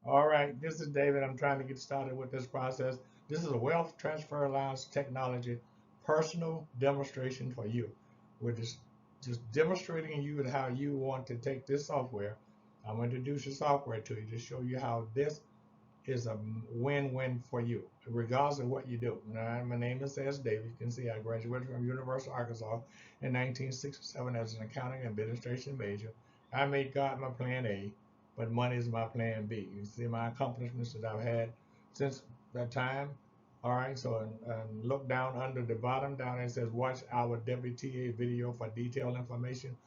All right, this is David. I'm trying to get started with this process. This is a wealth transfer alliance technology personal demonstration for you. We're just demonstrating you how you want to take this software. I'm going to introduce the software to you to show you how this is a win-win for you, regardless of what you do. Now, my name is S. David. You can see I graduated from University of Arkansas in 1967 as an accounting and administration major. I made God my plan A, but money is my plan B. You see my accomplishments that I've had since that time. All right, so look down under the bottom down there, it says watch our WTA video for detailed information.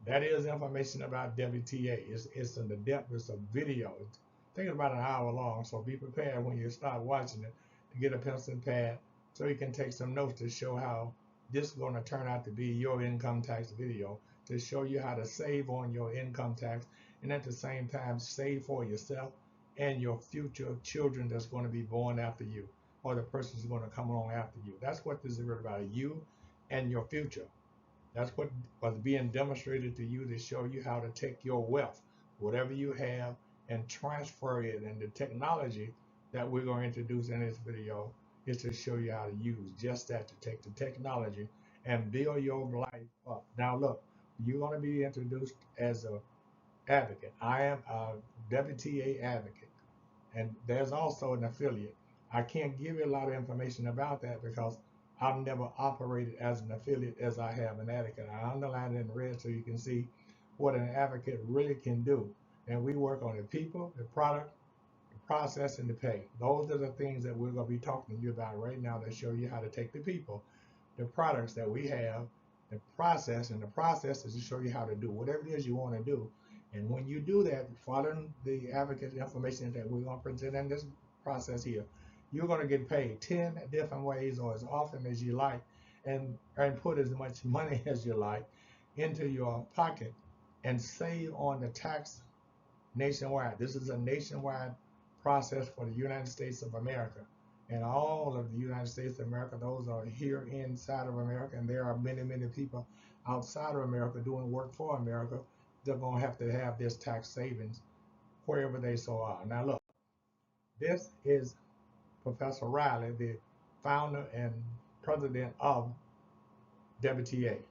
That is information about WTA. It's in the depth. It's a video. It's thinking about an hour long. So be prepared when you start watching it to get a pencil and pad so you can take some notes to show how this is going to turn out to be your income tax video to show you how to save on your income tax and at the same time save for yourself and your future children that's going to be born after you or the person who's going to come along after you. That's what this is about, you and your future. That's what was being demonstrated to you to show you how to take your wealth, whatever you have, and transfer it. And the technology that we're going to introduce in this video is to show you how to use just that, to take the technology and build your life up. Now, look, you're going to be introduced as a advocate. I am a WTA advocate, and there's also an affiliate. I can't give you a lot of information about that because I've never operated as an affiliate as I have an advocate. I underline it in red so you can see what an advocate really can do. And we work on the people, the product, the process, and the pay. Those are the things that we're going to be talking to you about right now that show you how to take the people, the products that we have, the process, and the process is to show you how to do whatever it is you want to do. And when you do that, following the advocate information that we're going to present in this process here, you're going to get paid 10 different ways or as often as you like and put as much money as you like into your pocket and save on the tax nationwide. This is a nationwide process for the United States of America. And all of the United States of America, those are here inside of America, and there are many, many people outside of America doing work for America. They're going to have this tax savings wherever they so are. Now, look, this is Professor Riley, the founder and president of WTA.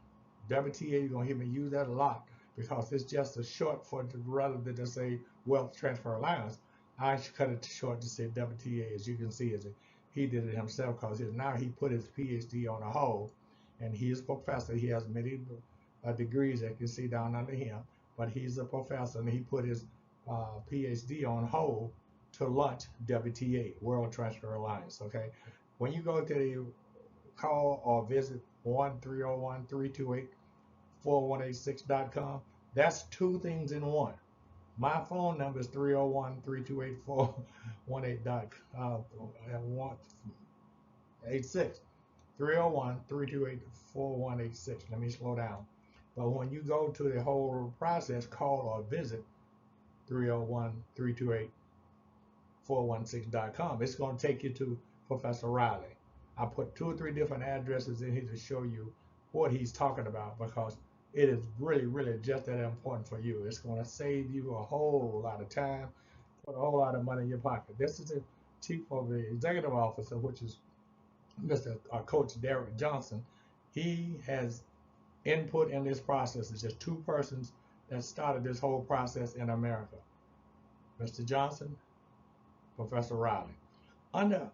WTA, you're going to hear me use that a lot because it's just a short for rather than to say Wealth Transfer Alliance. I should cut it short to say WTA. As you can see, as he did it himself because now he put his PhD on a hold, and he's a professor. He has many degrees that you can see down under him, but he's a professor and he put his PhD on hold to launch WTA, World Transfer Alliance. Okay, when you go to the call or visit 1-301-328-4186.com. That's two things in one. My phone number is 301-328-4186. 301-328-4186. Let me slow down. But when you go to the whole process, call or visit 301-328-4116.com. It's going to take you to Professor Riley. I put 2 or 3 different addresses in here to show you what he's talking about because it is really, really just that important for you. It's going to save you a whole lot of time, put a whole lot of money in your pocket. This is the chief of the executive officer, which is Mr. Coach Derek Johnson. He has input in this process. It's just 2 persons that started this whole process in America. Mr. Johnson, Professor Riley. Under,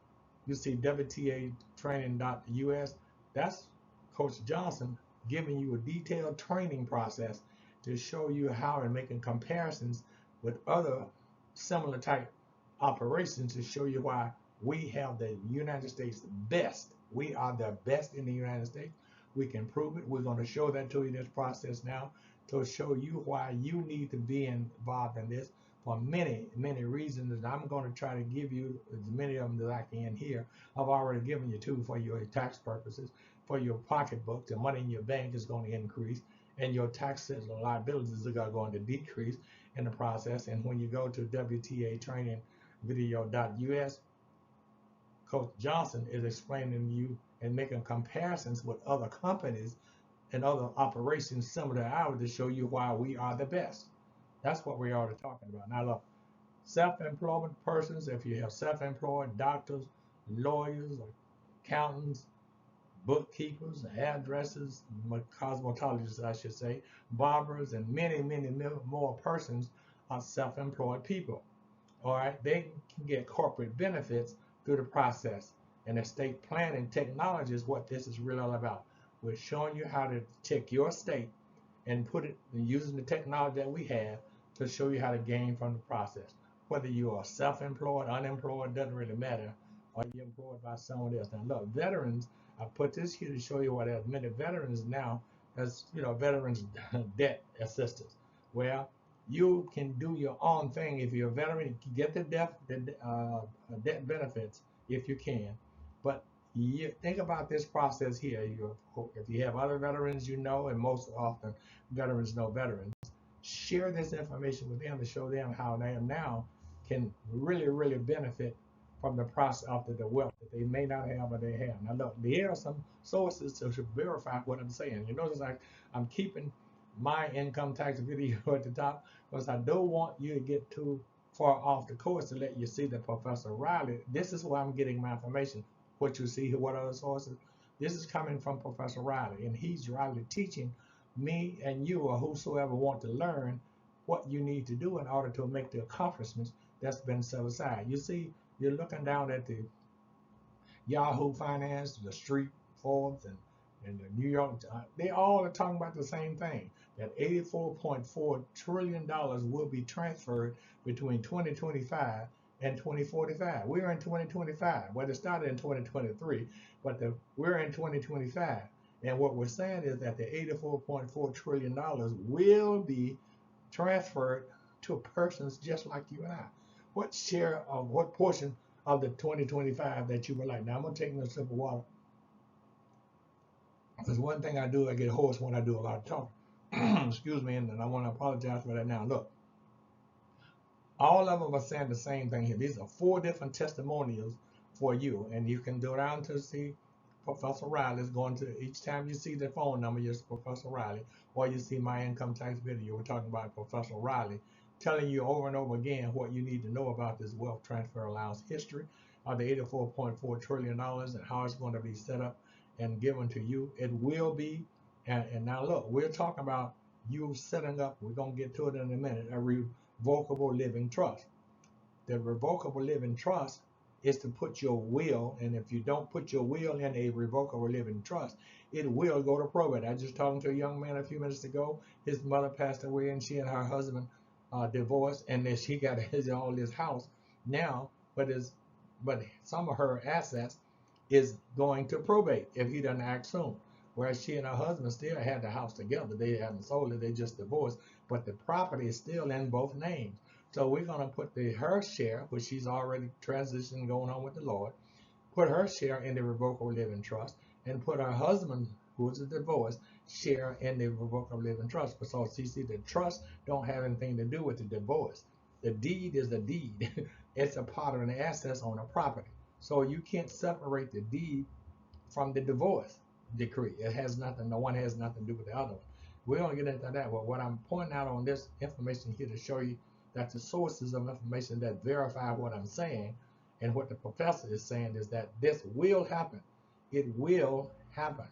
you see WTAtraining.us, that's Coach Johnson giving you a detailed training process to show you how and making comparisons with other similar type operations to show you why we have the United States best. We are the best in the United States. We can prove it. We're going to show that to you in this process now to show you why you need to be involved in this for many, many reasons. And I'm going to try to give you as many of them that I can here. I've already given you 2 for your tax purposes. For your pocketbook, the money in your bank is going to increase, and your taxes and liabilities are going to decrease in the process. And when you go to WTAtrainingvideo.us, Coach Johnson is explaining to you and making comparisons with other companies and other operations similar to ours to show you why we are the best. That's what we are talking about. Now look, Self-employed persons, if you have self-employed doctors, lawyers, accountants, bookkeepers, hairdressers, cosmetologists, I should say, barbers, and many, many more persons are self-employed people. All right, they can get corporate benefits through the process. And estate planning technology is what this is really all about. We're showing you how to take your estate and put it using the technology that we have to show you how to gain from the process. Whether you are self-employed, unemployed, doesn't really matter, or you're employed by someone else. Now, look, veterans, I put this here to show you what as many veterans now as veterans debt assistance. Well, you can do your own thing if you're a veteran. You get the debt benefits if you can, but you think about this process here. If you have other veterans, and most often veterans know veterans, share this information with them to show them how they now can really, really benefit from the process of the wealth that they may not have or they have. Now, look, there are some sources to verify what I'm saying. You notice I'm keeping my income tax video at the top because I don't want you to get too far off the course to let you see that Professor Riley, this is where I'm getting my information. What you see here, what other sources? This is coming from Professor Riley, and he's Riley teaching me and you or whosoever want to learn what you need to do in order to make the accomplishments that's been set aside. You see, you're looking down at the Yahoo Finance, the Street, Forbes, and the New York, they all are talking about the same thing, that $84.4 trillion will be transferred between 2025 and 2045. We're in 2025. Well, it started in 2023, but we're in 2025. And what we're saying is that the $84.4 trillion will be transferred to persons just like you and I. What portion of the 2025 that you would like? Now, I'm going to take a sip of water. Because one thing I do, I get hoarse when I do a lot of talking. Excuse me, and I want to apologize for that now. Look, all of them are saying the same thing here. These are 4 different testimonials for you, and you can go down to see Professor Riley. Is going to, each time you see the phone number, you're Professor Riley, or you see my income tax video. We're talking about Professor Riley telling you over and over again what you need to know about this wealth transfer allowance history of the $84.4 trillion and how it's going to be set up and given to you. It will be, and now look, we're talking about you setting up, we're going to get to it in a minute, a revocable living trust. The revocable living trust is to put your will, and if you don't put your will in a revocable living trust, it will go to probate. I just talked to a young man a few minutes ago. His mother passed away, and she and her husband divorced, and then she got all this house now, but some of her assets is going to probate if he doesn't act soon. Whereas she and her husband still had the house together. They haven't sold it, they just divorced, but the property is still in both names. So we're going to put her share, which she's already transitioned, going on with the Lord, put her share in the revocable living trust, and put her husband, who is a divorce, share in the revocable living trust. But so see, the trust don't have anything to do with the divorce. The deed is the deed. It's a part of the assets on a property. So you can't separate the deed from the divorce decree. It has nothing, the one has nothing to do with the other one. We don't get into that, but what I'm pointing out on this information here to show you that the sources of information that verify what I'm saying and what the professor is saying is that this will happen. It will happen.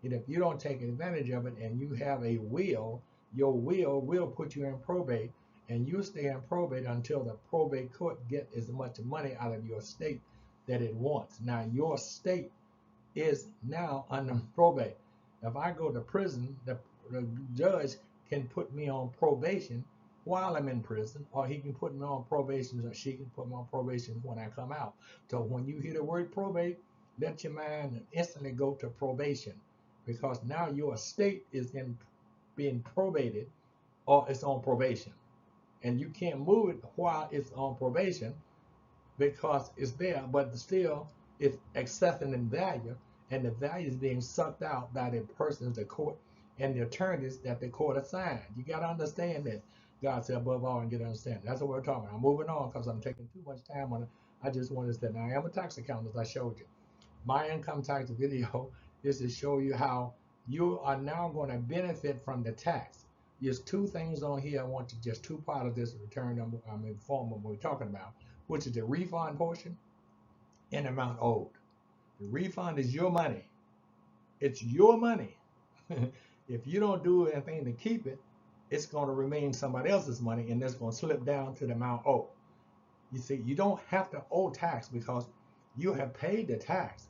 And if you don't take advantage of it and you have a will, your will put you in probate, and you stay in probate until the probate court get as much money out of your estate that it wants. Now your estate is now under probate. If I go to prison, the judge can put me on probation while I'm in prison, or he can put me on probation, or she can put me on probation when I come out. So when you hear the word probate, let your mind instantly go to probation, because now your estate is being probated, or it's on probation, and you can't move it while it's on probation because it's there, but still it's excessive in value, and the value is being sucked out by the persons, the court, and the attorneys that the court assigned. You got to understand that. God said above all and get understanding. That's what we're talking about. I'm moving on because I'm taking too much time on it. I just wanted to say, now I am a tax accountant, as I showed you. My income tax video is to show you how you are now going to benefit from the tax. There's two things on here I want to just two part of this return form we're talking about, which is the refund portion and amount owed. The refund is your money. It's your money. If you don't do anything to keep it, it's going to remain somebody else's money, and that's going to slip down to the amount owed. You see, you don't have to owe tax because you have paid the tax.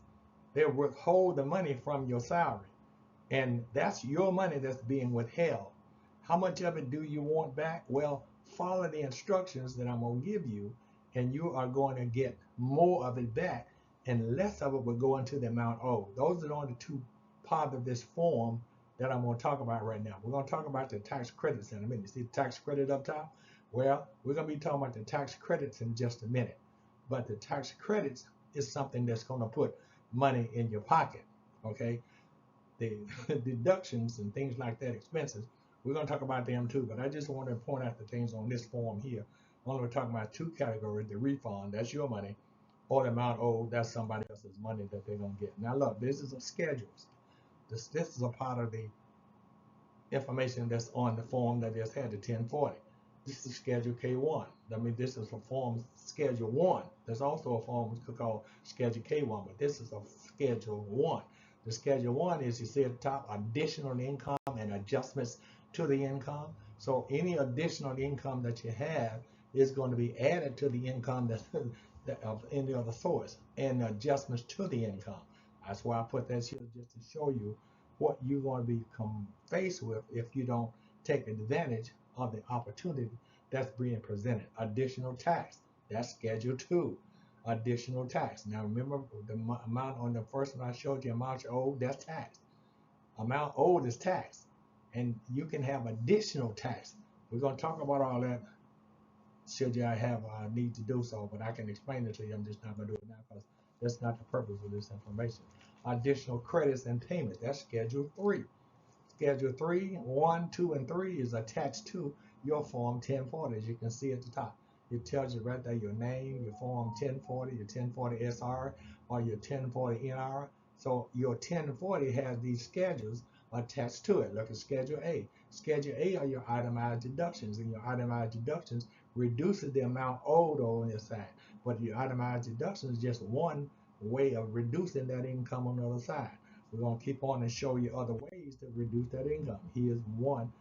They withhold the money from your salary, and that's your money that's being withheld. How much of it do you want back? Well, follow the instructions that I'm going to give you, and you are going to get more of it back, and less of it will go into the amount owed. Those are the only two parts of this form that I'm going to talk about right now. We're going to talk about the tax credits in a minute. See the tax credit up top? Well, we're going to be talking about the tax credits in just a minute. But the tax credits is something that's going to put money in your pocket, okay? The deductions and things like that, expenses, we're going to talk about them too, but I just want to point out the things on this form here. Only we're talking about two categories: the refund, that's your money, or the amount owed, that's somebody else's money that they're going to get. Now look, this is a schedules. This is a part of the information that's on the form that just had the 1040. This is Schedule K1. I mean, this is a form Schedule 1. There's also a form called Schedule K1, but this is a Schedule 1. The Schedule 1 is, you see at the top, additional income and adjustments to the income. So any additional income that you have is going to be added to the income that of any other source, and adjustments to the income. That's why I put that here, just to show you what you're going to become faced with if you don't take advantage of the opportunity that's being presented. Additional tax, that's Schedule 2. Additional tax. Now remember, the amount on the first one I showed you, amount you owe, that's tax. Amount owed is tax. And you can have additional tax. We're going to talk about all that should you have a need to do so, but I can explain it to you. I'm just not going to do it now because that's not the purpose of this information. Additional credits and payment, that's Schedule 3. Schedule 3, 1, 2, and 3 is attached to your Form 1040, as you can see at the top. It tells you right there your name, your Form 1040, your 1040 SR, or your 1040 NR. So your 1040 has these schedules attached to it. Look at Schedule A. Schedule A are your itemized deductions, and your itemized deductions reduces the amount owed on your side. But your itemized deductions is just one way of reducing that income on the other side. We're going to keep on and show you other ways to reduce that income. Here's one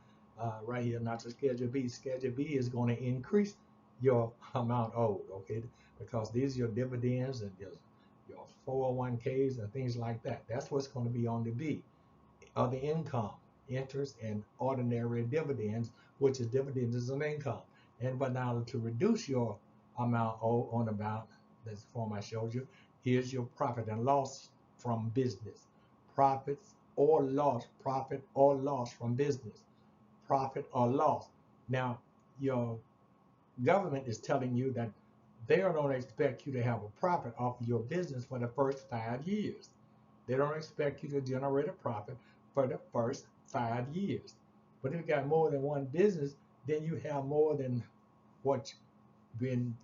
right here, not the Schedule B. Schedule B is going to increase your amount owed, okay? Because these are your dividends and your 401ks and things like that. That's what's going to be on the B. Other income, interest, and ordinary dividends, which is dividends is an income. And but now to reduce your amount owed on about this form I showed you, here's your profit and loss from business. Profits or loss, profit or loss from business, profit or loss. Now, your government is telling you that they don't expect you to have a profit off of your business for the first 5 years. They don't expect you to generate a profit for the first 5 years. But if you got more than one business, then you have more than what's been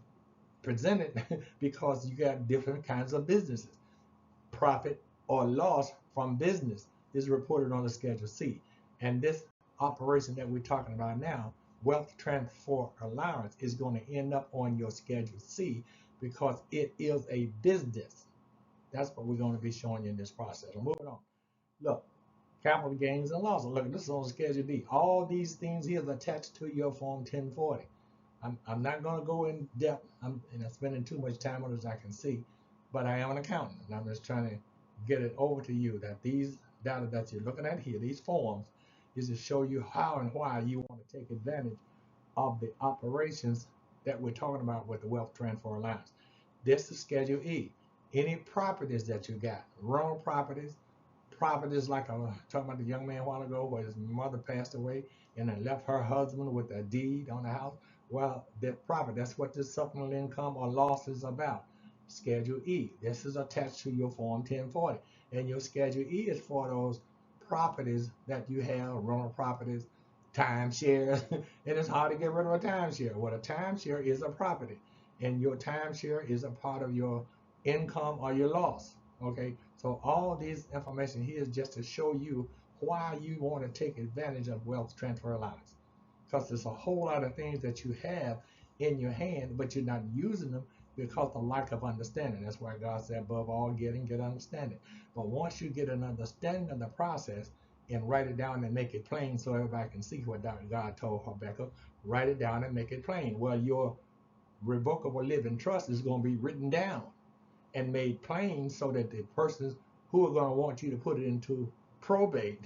presented because you got different kinds of businesses. Profit or loss from business is reported on the Schedule C. And this operation that we're talking about now, wealth transfer allowance, is going to end up on your Schedule C because it is a business. That's what we're going to be showing you in this process. I'm moving on. Look, capital gains and losses. Look, this is on Schedule B. All these things here is attached to your Form 1040. I'm not going to go in depth. I'm spending too much time on it, as I can see, but I am an accountant, and I'm just trying to get it over to you that these data that you're looking at here, these forms, is to show you how and why you want to take advantage of the operations that we're talking about with the wealth transfer allowance. This is Schedule E. Any properties that you got, rental properties, properties like I was talking about the young man a while ago where his mother passed away and then left her husband with a deed on the house. Well, that profit, that's what this supplemental income or loss is about. Schedule E. This is attached to your Form 1040. And your Schedule E is for those properties that you have, rental properties, timeshares. And it's hard to get rid of a timeshare. Well, a timeshare is a property. And your timeshare is a part of your income or your loss. Okay, so all these information here is just to show you why you want to take advantage of wealth transfer allowance. Because there's a whole lot of things that you have in your hand, but you're not using them because of lack of understanding. That's why God said, above all, get understanding. But once you get an understanding of the process and write it down and make it plain so everybody can see what God told Habakkuk, write it down and make it plain. Well, your revocable living trust is going to be written down and made plain so that the persons who are going to want you to put it into probate,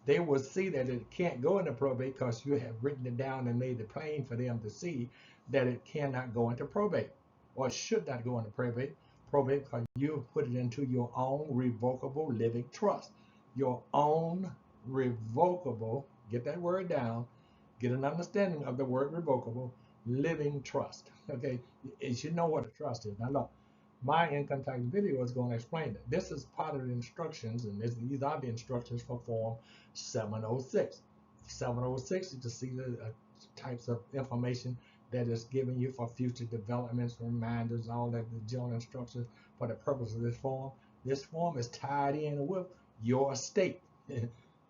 they will see that it can't go into probate because you have written it down and made it plain for them to see that it cannot go into probate or should not go into probate because you put it into your own revocable living trust. Your own revocable, get that word down, get an understanding of the word revocable, living trust. Okay, you should know what a trust is. Now look, my income tax video is going to explain it. This is part of the instructions, and these are the instructions for Form 706. 706 is to see the types of information that is given you for future developments, reminders, all that, the general instructions for the purpose of this form. This form is tied in with your estate.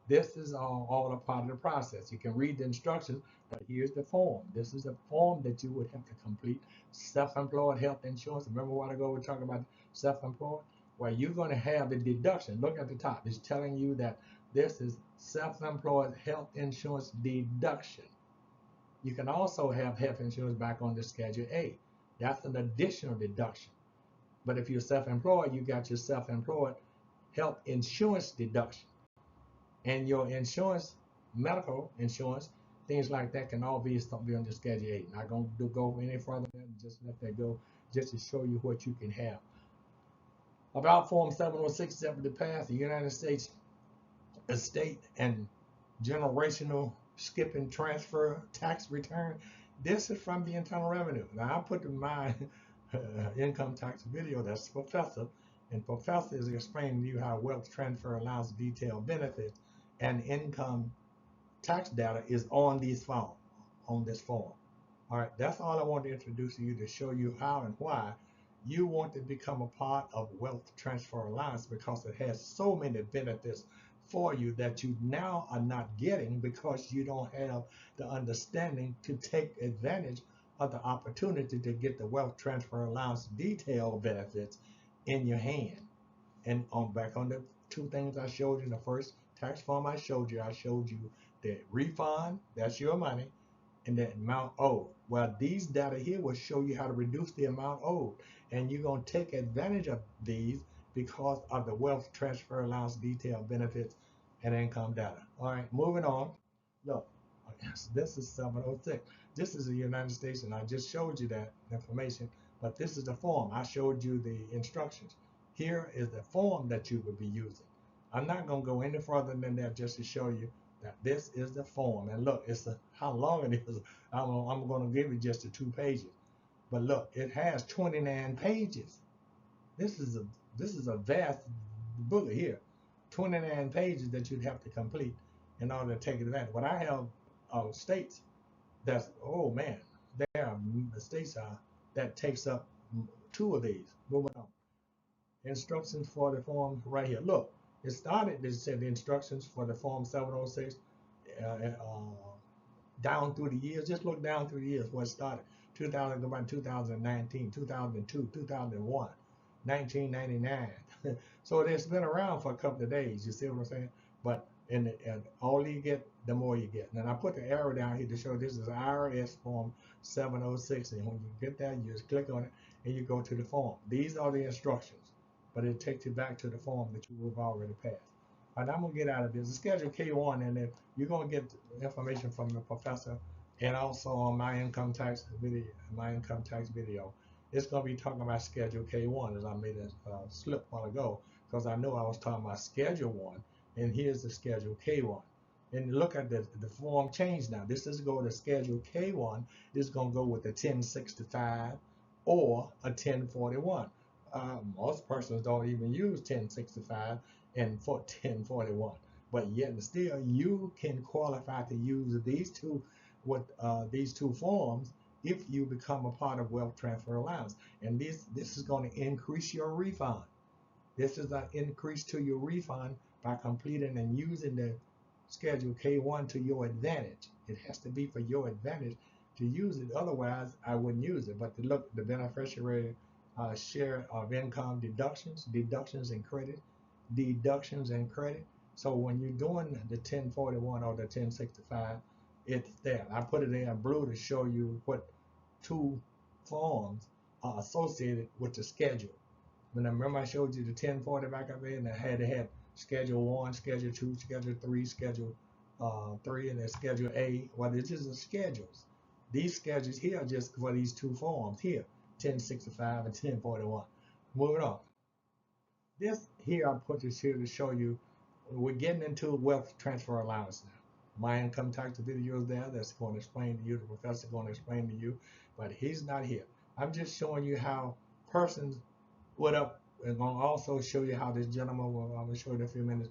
This is all a part of the process. You can read the instructions, but here's the form. This is a form that you would have to complete. Self-employed health insurance. Remember a while ago we were talking about self-employed? Well, you're going to have the deduction. Look at the top. It's telling you that this is self-employed health insurance deduction. You can also have health insurance back on the Schedule A. That's an additional deduction. But if you're self-employed, you got your self-employed health insurance deduction. And your insurance, medical insurance, things like that can all be on the Schedule A. Not going to go any further than that, just let that go, just to show you what you can have. About Form 706, separate to pass, the United States estate and generational skipping transfer tax return. This is from the Internal Revenue. Now I put in my income tax video, that's Professor, and Professor is explaining to you how wealth transfer allows detailed benefits and income tax data is on these form, on this form. All right, that's all I want to introduce to you to show you how and why you want to become a part of Wealth Transfer Alliance, because it has so many benefits for you that you now are not getting because you don't have the understanding to take advantage of the opportunity to get the Wealth Transfer Allowance detailed benefits in your hand. And back on the two things I showed you in the first tax form I showed you the refund, that's your money, and the amount owed. Well, these data here will show you how to reduce the amount owed, and you're going to take advantage of these because of the Wealth Transfer Allowance detailed benefits and income data. All right, moving on. Look, this is 706. This is the United States, and I just showed you that information, but this is the form. I showed you the instructions. Here is the form that you would be using. I'm not going to go any further than that, just to show you that this is the form. And look, how long it is. I'm going to give you just the 2 pages. But look, it has 29 pages. This is a vast book here. 29 pages that you'd have to complete in order to take advantage. But I have states that's, oh man, there are states that takes up 2 of these. Moving on. Instructions for the form right here. Look, it said the instructions for the Form 706 down through the years. Just look down through the years where it started. 2019, 2002, 2001, 1999. So it's been around for a couple of days. You see what I'm saying? But and all you get, the more you get. And I put the arrow down here to show this is IRS Form 706. And when you get that, you just click on it and you go to the form. These are the instructions, but it takes you back to the form that you have already passed. All right, I'm gonna get out of this. The Schedule K1, and then you're gonna get information from the professor, and also on my income tax video. It's gonna be talking about Schedule K1, as I made a slip a while ago, because I know I was talking about Schedule 1, and here's the Schedule K1. And look at the form change now. This is going to Schedule K1. This is gonna go with a 1065 or a 1041. Most persons don't even use 1065 and 1041, but yet and still you can qualify to use these two forms if you become a part of Wealth Transfer Alliance. And this is going to increase your refund. This is an increase to your refund by completing and using the Schedule K1 to your advantage. It has to be for your advantage to use it. Otherwise, I wouldn't use it. But to look, the beneficiary share of income deductions and credit, deductions and credit. So when you're doing the 1041 or the 1065, it's there. I put it in blue to show you what two forms are associated with the schedule. When I remember I showed you the 1040 back up there, and I had schedule 1, schedule 2, schedule 3, schedule 3, and then schedule A. Well, it's just the schedules. These schedules here are just for these two forms here, 1065 and 1041. Moving on. This here, I put this here to show you we're getting into wealth transfer allowance now. My income tax video is there that's going to explain to you, the professor going to explain to you, but he's not here. I'm just showing you how persons would up, and going to also show you how this gentleman, I'm going to show you in a few minutes,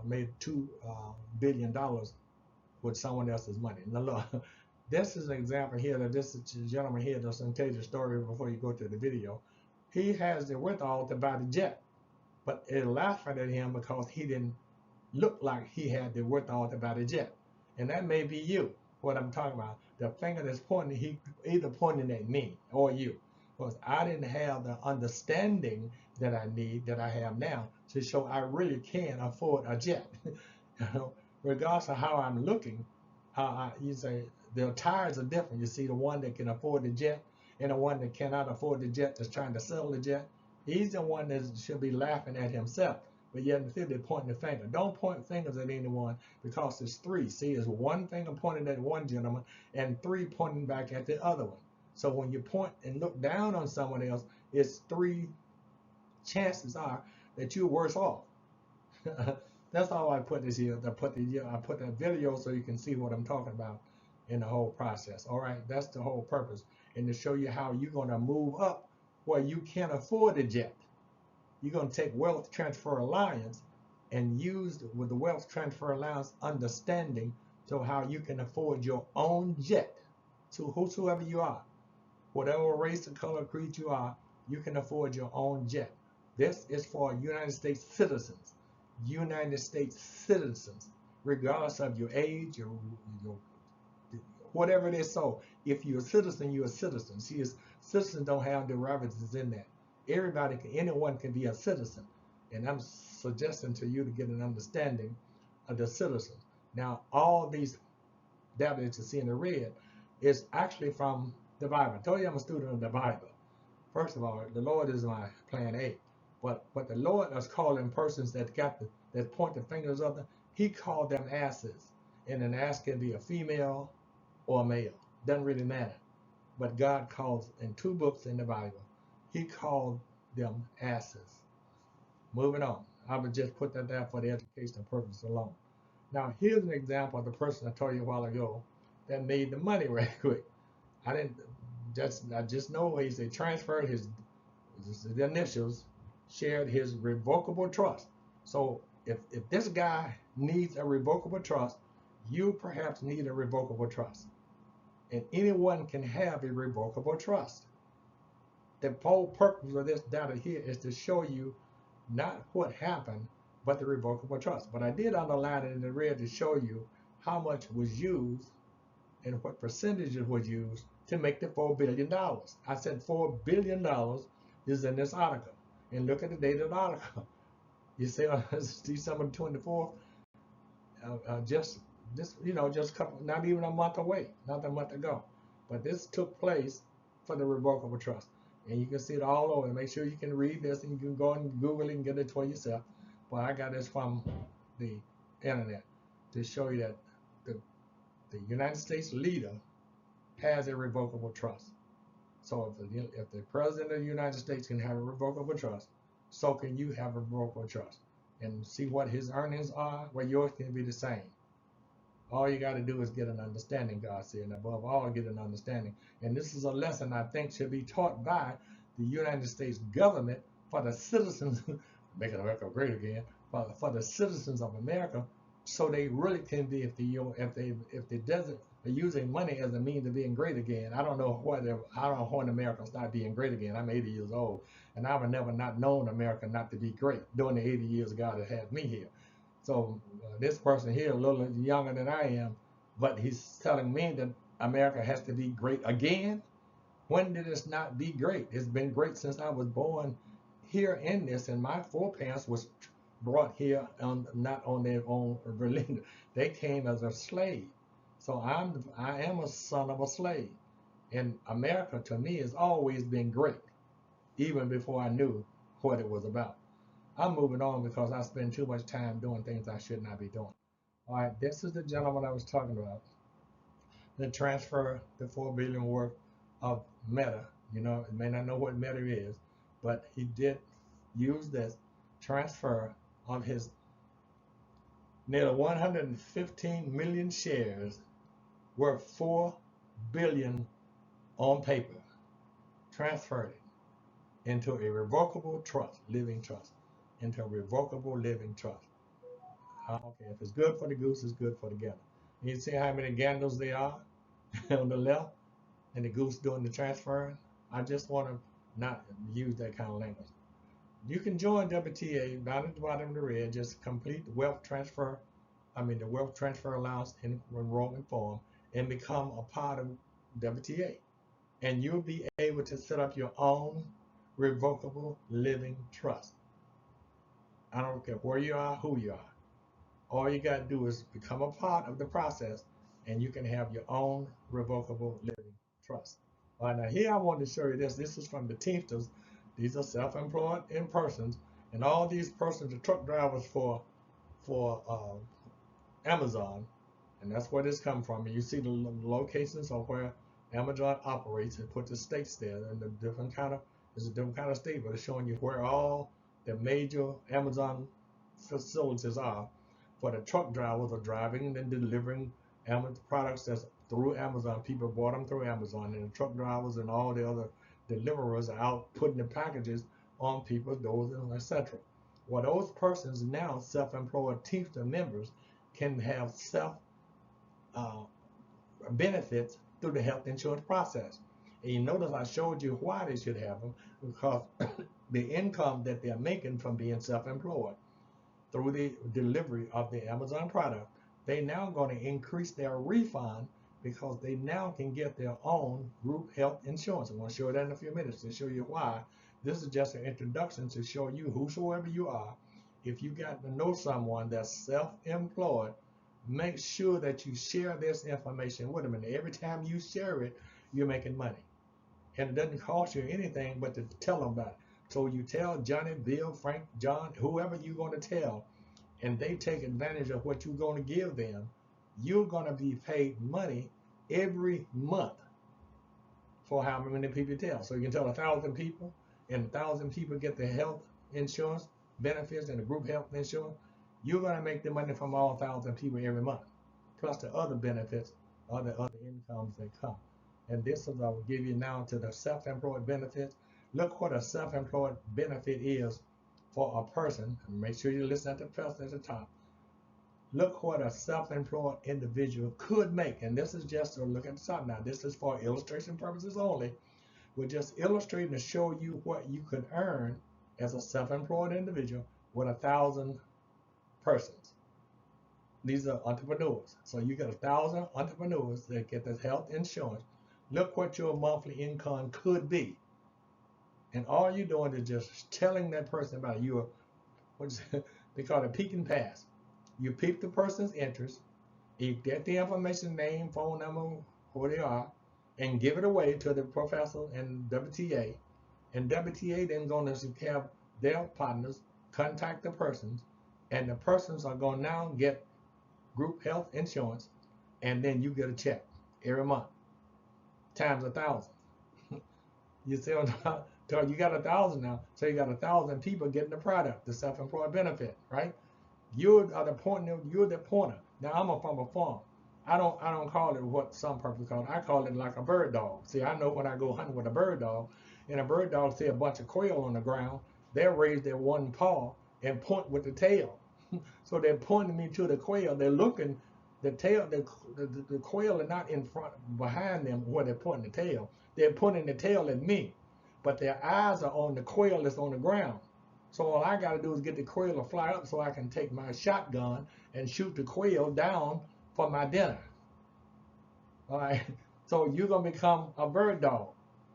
made $2 billion with someone else's money. Now look, this is an example here that this gentleman here doesn't tell you the story before you go to the video. He has the wherewithal to buy the jet, but it laughing at him because he didn't look like he had the wherewithal to buy the jet. And that may be you, what I'm talking about. The finger that's pointing, he either pointing at me or you. Because I didn't have the understanding that I need, that I have now, to show I really can afford a jet. You know, regardless of how I'm looking, you say the tires are different. You see the one that can afford the jet and the one that cannot afford the jet that's trying to sell the jet. He's the one that should be laughing at himself. But yet instead they're pointing the finger. Don't point fingers at anyone because it's three. See, it's one finger pointing at one gentleman and three pointing back at the other one. So when you point and look down on someone else, it's three chances are that you're worse off. That's all I put this here. I put that video so you can see what I'm talking about in the whole process. All right, that's the whole purpose, and to show you how you're going to move up where you can't afford a jet. You're going to take wealth transfer allowance and use with the wealth transfer allowance understanding to how you can afford your own jet. To whosoever you are, whatever race or color, creed you are, you can afford your own jet. This is for United States citizens. United States citizens, regardless of your age, your whatever it is. So if you're a citizen, you're a citizen. See, citizens don't have derivatives in that. Everybody anyone can be a citizen. And I'm suggesting to you to get an understanding of the citizen. Now, all these data that you see in the red is actually from the Bible. I told you I'm a student of the Bible. First of all, the Lord is my plan A. But the Lord is calling persons that point the fingers of them, he called them asses. And an ass can be a female or a male. Doesn't really matter. But God calls in 2 books in the Bible, he called them asses. Moving on. I would just put that there for the educational purpose alone. Now, here's an example of the person I told you a while ago that made the money right quick. I just know they transferred his initials, shared his revocable trust. So if this guy needs a revocable trust, you perhaps need a revocable trust. And anyone can have a revocable trust. The whole purpose of this data here is to show you not what happened, but the revocable trust. But I did underline it in the red to show you how much was used and what percentage was used to make the $4 billion. I said $4 billion is in this article. And look at the date of the article. You see, December 24th, just a couple, not even a month away, not a month ago. But this took place for the revocable trust. And you can see it all over. Make sure you can read this and you can go and Google it and get it for yourself. But I got this from the internet to show you that the United States leader has a revocable trust. So if the president of the United States can have a revocable trust, so can you have a revocable trust. And see what his earnings are, well, yours can be the same. All you got to do is get an understanding, God said, and above all, get an understanding. And this is a lesson I think should be taught by the United States government for the citizens, making America great again, for the citizens of America, so they really can be, if they doesn't are using money as a means of being great again. I don't know when America start being great again. I'm 80 years old, and I've never not known America not to be great during the 80 years God has had me here. So this person here, a little younger than I am, but he's telling me that America has to be great again. When did it not be great? It's been great since I was born here in this, and my foreparents was brought here on not on their own religion. They came as a slave. So I am a son of a slave. And America to me has always been great, even before I knew what it was about. I'm moving on because I spend too much time doing things I should not be doing. All right, this is the gentleman I was talking about. The transfer the 4 billion worth of Meta. You know, you may not know what Meta is, but he did use this transfer of his nearly 115 million shares worth 4 billion on paper, transferred it into a revocable trust, living trust, into a revocable living trust. Okay, if it's good for the goose, it's good for the gander. And you see how many ganders there are on the left, and the goose doing the transferring. I just want to not use that kind of language. You can join WTA down at the bottom of the red. Just complete the wealth transfer. The wealth transfer allowance in enrollment form and become a part of WTA. And you'll be able to set up your own revocable living trust. I don't care where you are, who you are. All you got to do is become a part of the process, and you can have your own revocable living trust. All right, now here I want to show you this. This is from the Teamsters. These are self-employed in persons, and all these persons are truck drivers for Amazon, and that's where this comes from. And you see the locations of where Amazon operates and put the states there, and the different kind of it's a different kind of state, but it's showing you where all the major Amazon facilities are for the truck drivers are driving and delivering Amazon products that's through Amazon. People bought them through Amazon, and the truck drivers and all the other deliverers are out putting the packages on people's doors, etc. Well, those persons now, self-employed Teamster members, can have self uh, benefits through the health insurance process. And you notice I showed you why they should have them, because the income that they're making from being self-employed through the delivery of the Amazon product, they now going to increase their refund because they now can get their own group health insurance. I'm going to show you that in a few minutes to show you why. This is just an introduction to show you, whosoever you are, if you got to know someone that's self-employed, make sure that you share this information with them. And every time you share it, you're making money. And it doesn't cost you anything but to tell them about it. So you tell Johnny, Bill, Frank, John, whoever you're going to tell, and they take advantage of what you're going to give them, you're going to be paid money every month for how many people you tell. So you can tell 1,000 people, and 1,000 people get the health insurance benefits and the group health insurance. You're going to make the money from all 1,000 people every month, plus the other benefits, other incomes that come. And this is I will give you now to the self-employed benefits. Look what a self-employed benefit is for a person. And make sure you listen at the person at the top. Look what a self-employed individual could make. And this is just a look at the top now. This is for illustration purposes only. We're just illustrating to show you what you could earn as a self-employed individual with 1,000 persons. These are entrepreneurs. So you get 1,000 entrepreneurs that get this health insurance. Look what your monthly income could be. And all you're doing is just telling that person about it. They call it a peek and pass. You peep the person's interest, you get the information, name, phone number, who they are, and give it away to the professor and WTA. And WTA then going to have their partners contact the persons, and the persons are going to now get group health insurance, and then you get a check every month times 1,000. You see, so you got 1,000 now, so you got 1,000 people getting the product, the self-employed benefit, right? You're the pointer. Now I'm from a farm. I don't call it what some people call it. I call it like a bird dog. See, I know when I go hunting with a bird dog, and a bird dog see a bunch of quail on the ground, they'll raise their one paw and point with the tail. So they're pointing me to the quail. They're looking, the tail, the quail are not in front, behind them where they're pointing the tail. They're pointing the tail at me, but their eyes are on the quail that's on the ground. So all I got to do is get the quail to fly up so I can take my shotgun and shoot the quail down for my dinner. All right. So you're going to become a bird dog.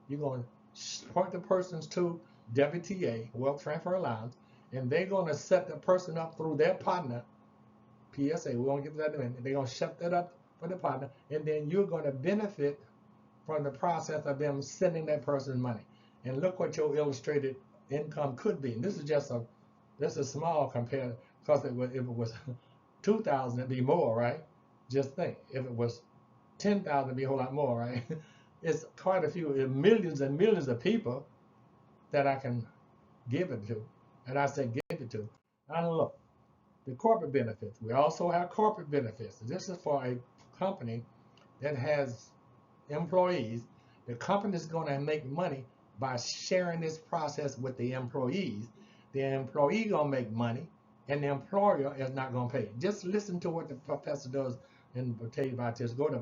You're going to point the persons to WTA, Wealth Transfer Allowance, and they're going to set the person up through their partner, PSA. We're going to get to that in a minute. They're going to set that up for the partner, and then you're going to benefit from the process of them sending that person money. And look what your illustrated income could be. And this is small compared, because if it was 2,000, it'd be more, right? Just think, if it was 10,000, it'd be a whole lot more, right? It's quite a few, millions and millions of people that I can give it to. And I say give it to. And look, the corporate benefits. We also have corporate benefits. This is for a company that has employees. The company is going to make money by sharing this process with the employees. The employee going to make money, and the employer is not going to pay. Just listen to what the professor does and tell you about this. Go to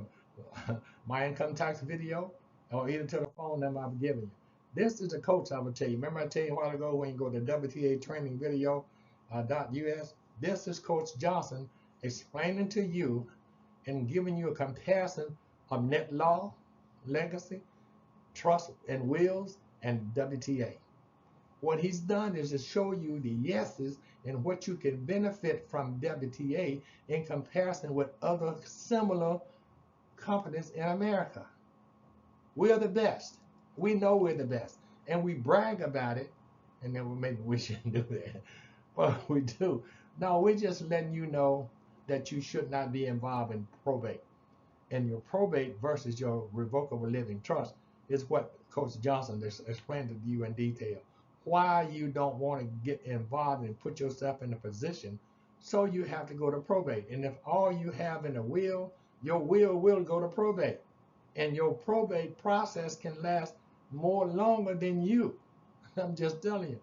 my income tax video, or either to the phone number I'm giving you. This is the coach I would tell you. Remember I told you a while ago when you go to WTA training video .us? This is Coach Johnson explaining to you and giving you a comparison of net law, legacy, trust and wills, and WTA. What he's done is to show you the yeses and what you can benefit from WTA in comparison with other similar companies in America. We're the best. We know we're the best. And we brag about it. And then maybe we shouldn't do that. But we do. No, we're just letting you know that you should not be involved in probate. And your probate versus your revocable living trust is what Coach Johnson explained to you in detail. Why you don't want to get involved and put yourself in a position, so you have to go to probate. And if all you have in a will, your will go to probate. And your probate process can last more longer than you. I'm just telling you.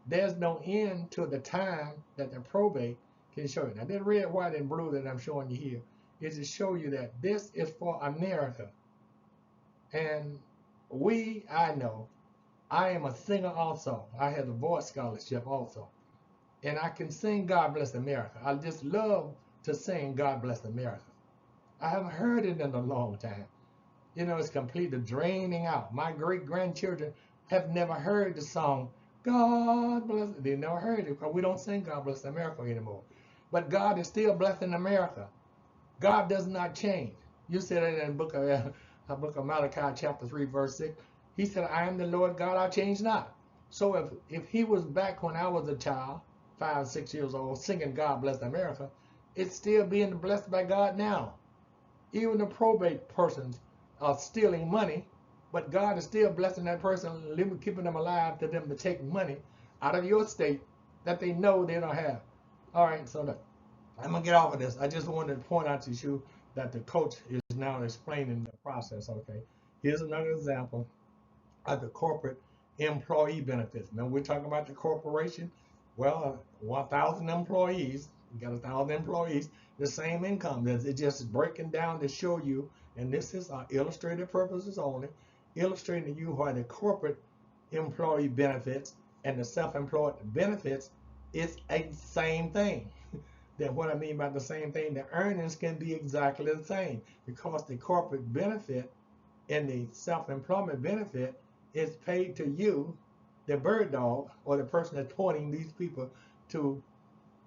There's no end to the time that the probate can show you. Now, this red, white, and blue that I'm showing you here is to show you that this is for America. And I know, I am a singer also. I had a voice scholarship also. And I can sing God Bless America. I just love to sing God Bless America. I haven't heard it in a long time. You know, it's completely draining out. My great-grandchildren have never heard the song God Bless. They never heard it because we don't sing God Bless America anymore. But God is still blessing America. God does not change. You said it in the book of Malachi chapter 3 verse 6. He said, I am the Lord God, I change not. So if he was back when I was a child, 5, 6 years old, singing God Bless America, it's still being blessed by God now. Even the probate persons are stealing money, but God is still blessing that person, keeping them alive to them to take money out of your state that they know they don't have. All right, so look, I'm going to get off of this. I just wanted to point out to you that the coach is now explaining the process, okay? Here's another example of the corporate employee benefits. Remember, we're talking about the corporation? Well, 1,000 employees, you got 1,000 employees, the same income. It's just breaking down to show you, and this is illustrative purposes only, illustrating to you why the corporate employee benefits and the self-employed benefits is a same thing. That what I mean by the same thing, the earnings can be exactly the same, because the corporate benefit and the self-employment benefit is paid to you, the bird dog, or the person that's pointing these people to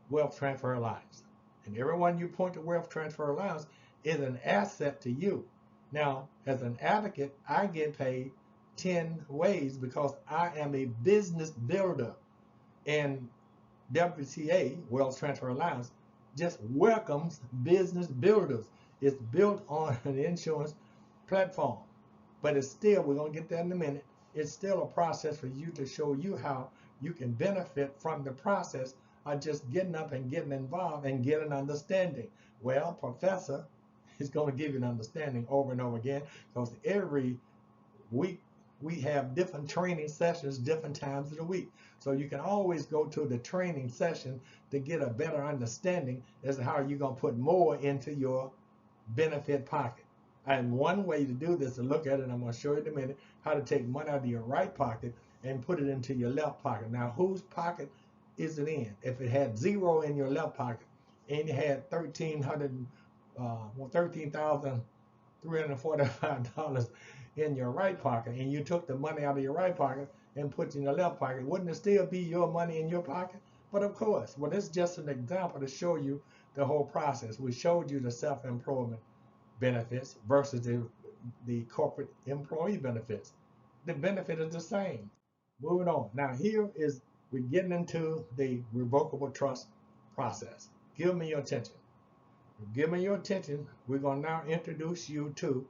Wealth Transfer Allowance. And everyone you point to Wealth Transfer Allowance is an asset to you. Now, as an advocate, I get paid 10 ways because I am a business builder. And WTA, Wealth Transfer Allowance, just welcomes business builders. It's built on an insurance platform. But it's still, we're going to get that in a minute, it's still a process for you to show you how you can benefit from the process of just getting up and getting involved and getting an understanding. Well, Professor is going to give you an understanding over and over again, because every week we have different training sessions, different times of the week. So you can always go to the training session to get a better understanding as to how you're going to put more into your benefit pocket. And one way to do this, to look at it, I'm going to show you in a minute, how to take money out of your right pocket and put it into your left pocket. Now, whose pocket is it in? If it had zero in your left pocket and you had $13,345 in your right pocket, and you took the money out of your right pocket and put it in your left pocket, wouldn't it still be your money in your pocket? But of course, well, this is just an example to show you the whole process. We showed you the self-employment benefits versus the corporate employee benefits. The benefit is the same. Moving on. Now here is we're getting into the revocable trust process. Give me your attention. Give me your attention. We're going to now introduce you to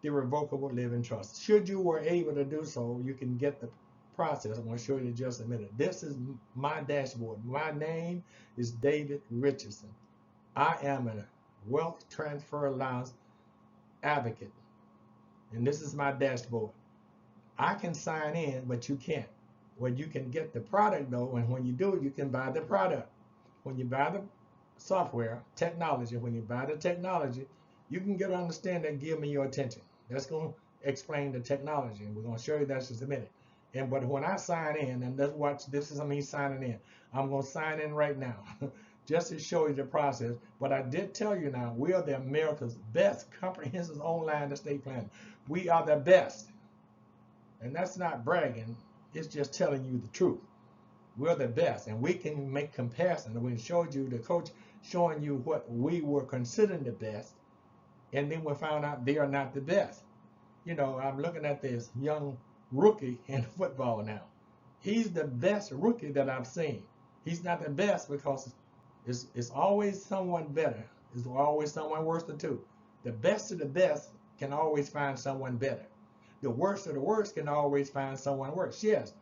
the revocable living trust. Should you were able to do so, you can get the process. I'm going to show you in just a minute. This is my dashboard. My name is David Richardson. I am a wealth transfer allowance advocate, and this is my dashboard. I can sign in, but you can't. Well, you can get the product though, and when you do, you can buy the product. When you buy the software, technology, when you buy the technology, you can get an understanding. Give me your attention. That's going to explain the technology, and we're going to show you that in just a minute. But when I sign in, and let's watch, this is me signing in. I'm going to sign in right now just to show you the process. But I did tell you now, we are the America's best comprehensive online estate plan. We are the best. And that's not bragging. It's just telling you the truth. We're the best, and we can make comparison. We showed you the coach showing you what we were considering the best, and then we found out they are not the best. You know, I'm looking at this young rookie in football now. He's the best rookie that I've seen. He's not the best because it's always someone better. It's always someone worse than two. The best of the best can always find someone better. The worst of the worst can always find someone worse. Yes,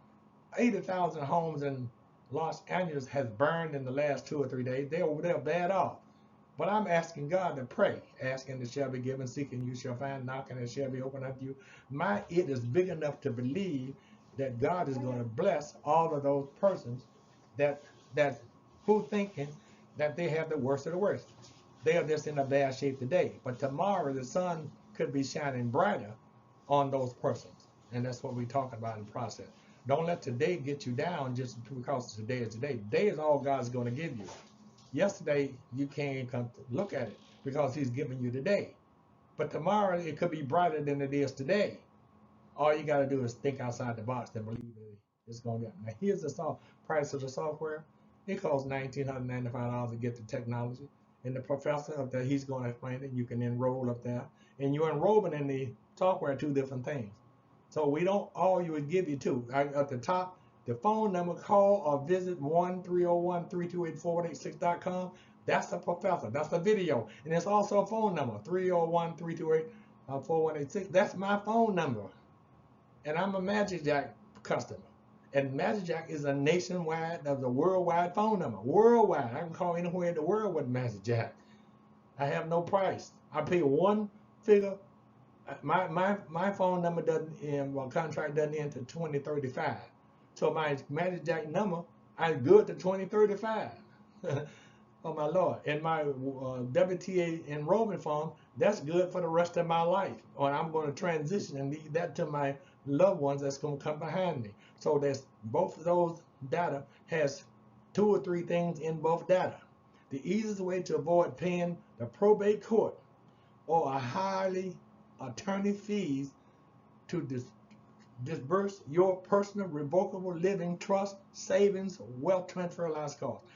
80,000 homes in Los Angeles has burned in the last 2 or 3 days. They're bad off. But I'm asking God to pray. Asking it shall be given, seeking you shall find, knocking it shall be opened unto you. My it is big enough to believe that God is going to bless all of those persons that who thinking that they have the worst of the worst. They are just in a bad shape today. But tomorrow the sun could be shining brighter on those persons. And that's what we're talking about in the process. Don't let today get you down just because today is today. Today is all God's going to give you. Yesterday, you can't even come to look at it because he's giving you today. But tomorrow, it could be brighter than it is today. All you got to do is think outside the box and believe that it's going to get. Now, here's the price of the software. It costs $1,995 to get the technology. And the professor up there, he's going to explain it. You can enroll up there. And you're enrolling in the software 2 different things. So we don't, all you would give you 2. At the top, the phone number, call or visit 1-301-328-4886.com. That's the professor. That's the video. And it's also a phone number, 301-328-4186. That's my phone number. And I'm a MagicJack customer. And MagicJack is a nationwide, a worldwide phone number. Worldwide. I can call anywhere in the world with MagicJack. I have no price. I pay one figure. My phone number doesn't end, well, contract doesn't end to 2035. So my MagicJack number, I'm good to 2035. Oh my Lord. And my WTA enrollment form, that's good for the rest of my life. Or I'm going to transition and leave that to my loved ones that's going to come behind me. So there's both of those data has 2 or 3 things in both data. The easiest way to avoid paying the probate court or a highly attorney fees to disburse your personal revocable living trust, savings, wealth transfer allowance costs.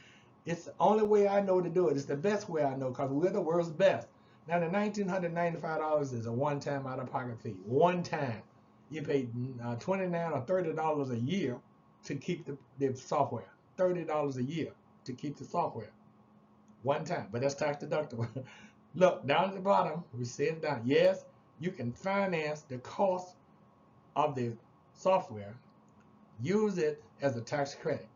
It's the only way I know to do it. It's the best way I know because we're the world's best. Now, the $1,995 is a one-time out-of-pocket fee. One time. You pay $29 or $30 a year to keep the software. $30 a year to keep the software. One time. But that's tax deductible. Look, down at the bottom, we say it down. Yes, you can finance the cost of the software. Use it as a tax credit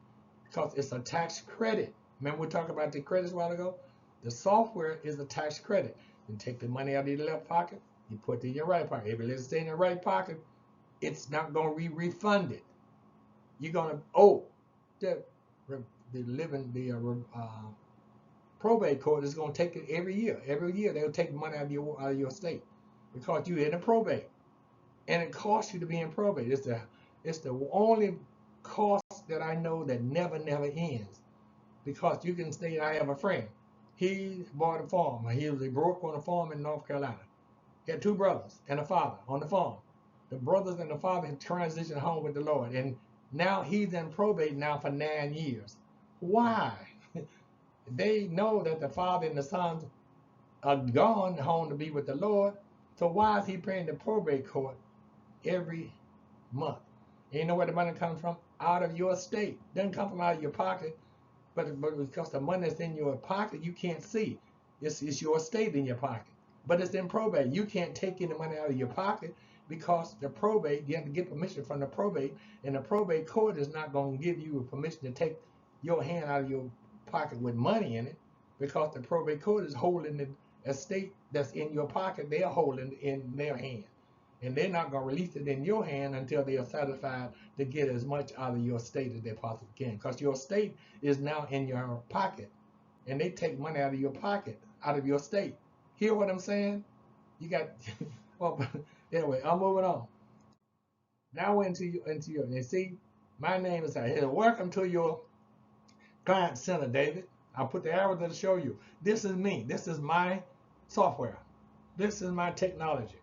because it's a tax credit. Remember we talked about the credits a while ago? The software is a tax credit. You take the money out of your left pocket, you put it in your right pocket. If it stays in your right pocket, it's not going to be refunded. You're going to owe the probate court is going to take it every year. Every year they'll take money out of your estate because you're in a probate, and it costs you to be in probate. It's the only cost that I know that never ends. Because you can say, I have a friend. He bought a farm. He grew up on a farm in North Carolina. He had two brothers and a father on the farm. The brothers and the father had transitioned home with the Lord. And now he's in probate now for 9 years. Why? They know that the father and the sons are gone home to be with the Lord. So why is he paying the probate court every month? And you know where the money comes from? Out of your estate. It doesn't come from out of your pocket, but because the money that's in your pocket, you can't see. It's your estate in your pocket. But it's in probate. You can't take any money out of your pocket because the probate, you have to get permission from the probate, and the probate court is not going to give you permission to take your hand out of your pocket with money in it, because the probate court is holding the estate that's in your pocket, they're holding in their hand. And they're not going to release it in your hand until they are satisfied to get as much out of your estate as they possibly can. Because your estate is now in your pocket. And they take money out of your pocket, out of your estate. Hear what I'm saying? You got, well, anyway, I'm moving on. Now into your, and see, my name is here. Welcome to your client center, David. I'll put the arrow there to show you. This is me. This is my software. This is my technology.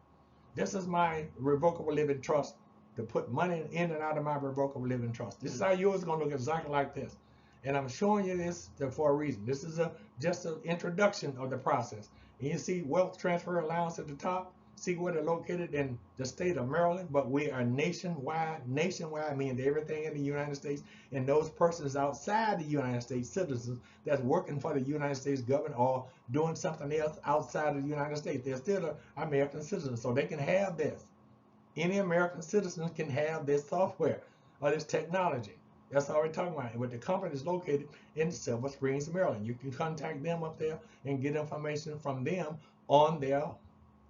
This is my revocable living trust to put money in and out of my revocable living trust. This is how yours is going to look exactly like this. And I'm showing you this for a reason. This is just an introduction of the process. And you see wealth transfer allowance at the top. See where they're located in the state of Maryland, but we are nationwide. Nationwide means everything in the United States, and those persons outside the United States, citizens that's working for the United States government or doing something else outside of the United States, they're still an American citizen, so they can have this. Any American citizen can have this software or this technology. That's all we're talking about. But the company is located in Silver Springs, Maryland. You can contact them up there and get information from them on their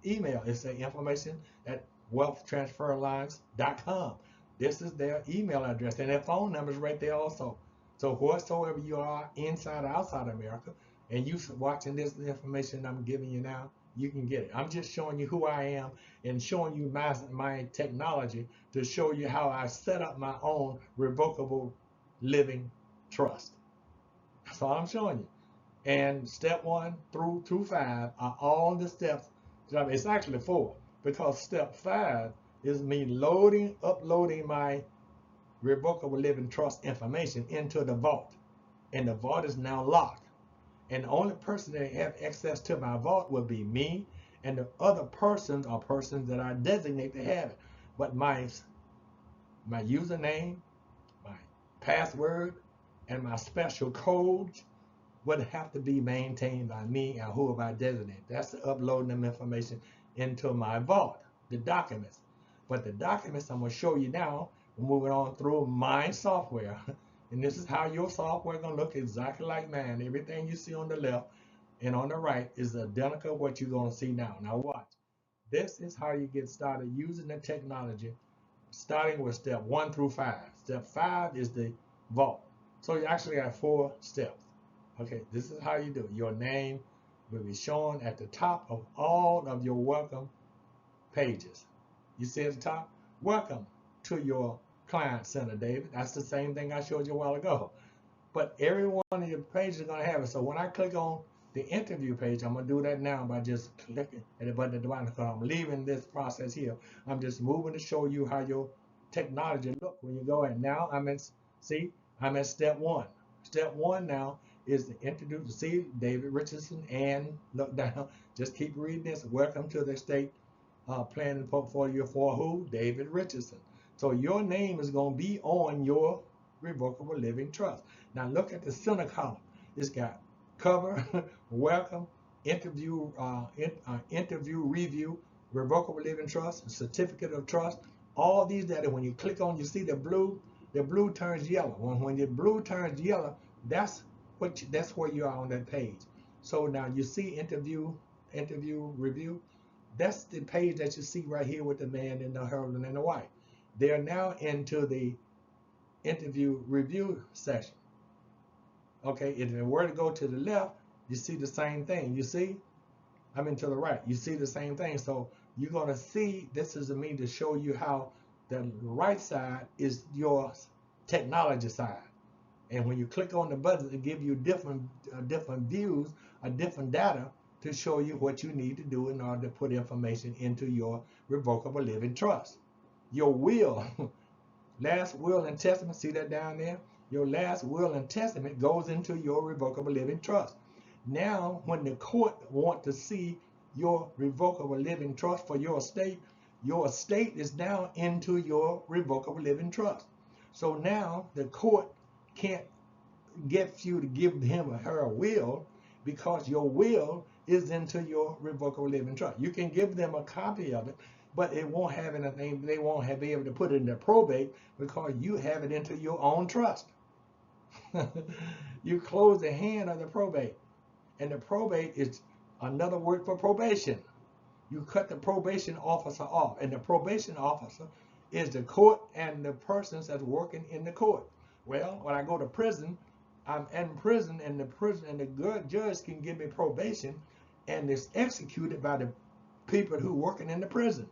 email. It's the information at wealthtransferalliance.com. This is their email address, and their phone number is right there also. So whatsoever you are inside or outside America, and you watching this information I'm giving you now, you can get it. I'm just showing you who I am and showing you my technology to show you how I set up my own revocable living trust. That's all I'm showing you. And step 1 through 5 are all the steps. It's actually 4, because step 5 is me uploading my revocable living trust information into the vault. And the vault is now locked. And the only person that have access to my vault will be me, and the other persons are persons that I designate to have it. But my username, my password, and my special codes would have to be maintained by me and whoever I designate. That's uploading them information into my vault, the documents. But the documents I'm going to show you now, we're moving on through my software. And this is how your software is going to look exactly like mine. Everything you see on the left and on the right is identical to what you're going to see now. Now watch. This is how you get started using the technology, starting with step 1 through 5. Step 5 is the vault. So you actually got 4 steps. Okay, this is how you do it. Your name will be shown at the top of all of your welcome pages. You see at the top, welcome to your client center, David. That's the same thing I showed you a while ago. But every one of your pages is going to have it. So when I click on the interview page, I'm going to do that now by just clicking at the button at the bottom, because I'm leaving this process here. I'm just moving to show you how your technology look when you go in. Now I'm at step 1. Step 1 now is to introduce, see, David Richardson, and look down, just keep reading this. Welcome to the estate planning portfolio for who? David Richardson. So your name is going to be on your revocable living trust. Now look at the center column. It's got cover, welcome, interview, interview review, revocable living trust, certificate of trust. All these data, when you click on, you see the blue turns yellow. When the blue turns yellow, that's where you are on that page. So now you see interview review. That's the page that you see right here with the man in the Herald and the white. They are now into the interview review section. Okay, if they were to go to the left, you see the same thing. You see, I mean to the right, you see the same thing. So you're gonna see, this is me to show you how the right side is your technology side. And when you click on the button, it gives you different views, different data to show you what you need to do in order to put information into your revocable living trust. Your will, last will and testament, see that down there? Your last will and testament goes into your revocable living trust. Now, when the court want to see your revocable living trust for your estate is now into your revocable living trust. So now the court can't get you to give him or her a will because your will is into your revocable living trust. You can give them a copy of it, but it won't have anything. They won't be able to put it in their probate because you have it into your own trust. You close the hand of the probate, and the probate is another word for probation. You cut the probation officer off, and the probation officer is the court and the persons that's working in the court. Well, when I go to prison, I'm in prison, and the good judge can give me probation, and it's executed by the people who working in the prison.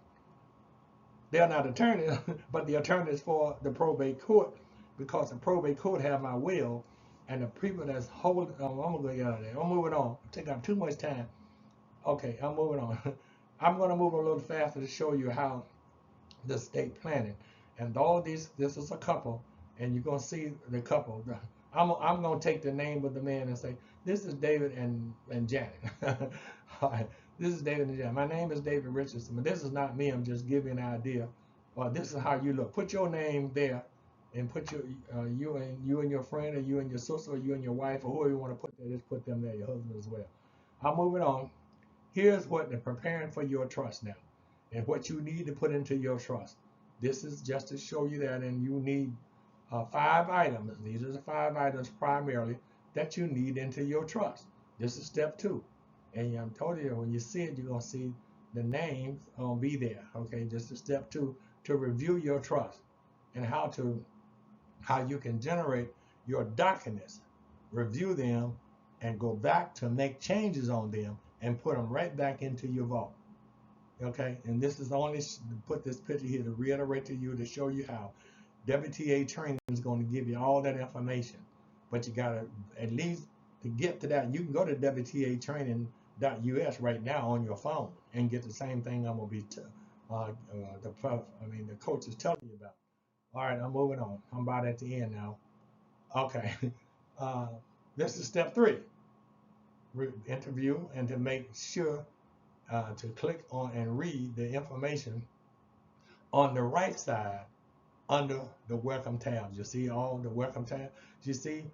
They're not attorneys, but the attorneys for the probate court, because the probate court have my will, and the people that's holding. I'm gonna go out of there. I'm moving on. I'm taking up too much time. Okay, I'm moving on. I'm gonna move a little faster to show you how the estate planning, and all these. This is a couple, and you're gonna see the couple. I'm gonna take the name of the man and say, this is David and Janet. All right, this is David and Janet. My name is David Richardson, but this is not me. I'm just giving an idea. This is how you look. Put your name there, and put your you and your friend, or you and your sister, or you and your wife, or whoever you want to put there. Just put them there. Your husband as well. I'm moving on. Here's what they're preparing for your trust now, and what you need to put into your trust. This is just to show you that, and you need 5 items. These are the 5 items primarily that you need into your trust. This is step 2. And I'm telling you, when you see it, you're going to see the names be there. Okay, this is step 2 to review your trust and how you can generate your documents, review them, and go back to make changes on them and put them right back into your vault. Okay, and this is only put this picture here to reiterate to you, to show you how WTA training is going to give you all that information, but you got to, at least to get to that, you can go to WTAtraining.us right now on your phone and get the same thing I'm going to be the coach is telling you about. All right, I'm moving on. I'm about at the end now. Okay, this is step 3. Interview, and to make sure to click on and read the information on the right side under the welcome tabs. You see all the welcome tabs? You see,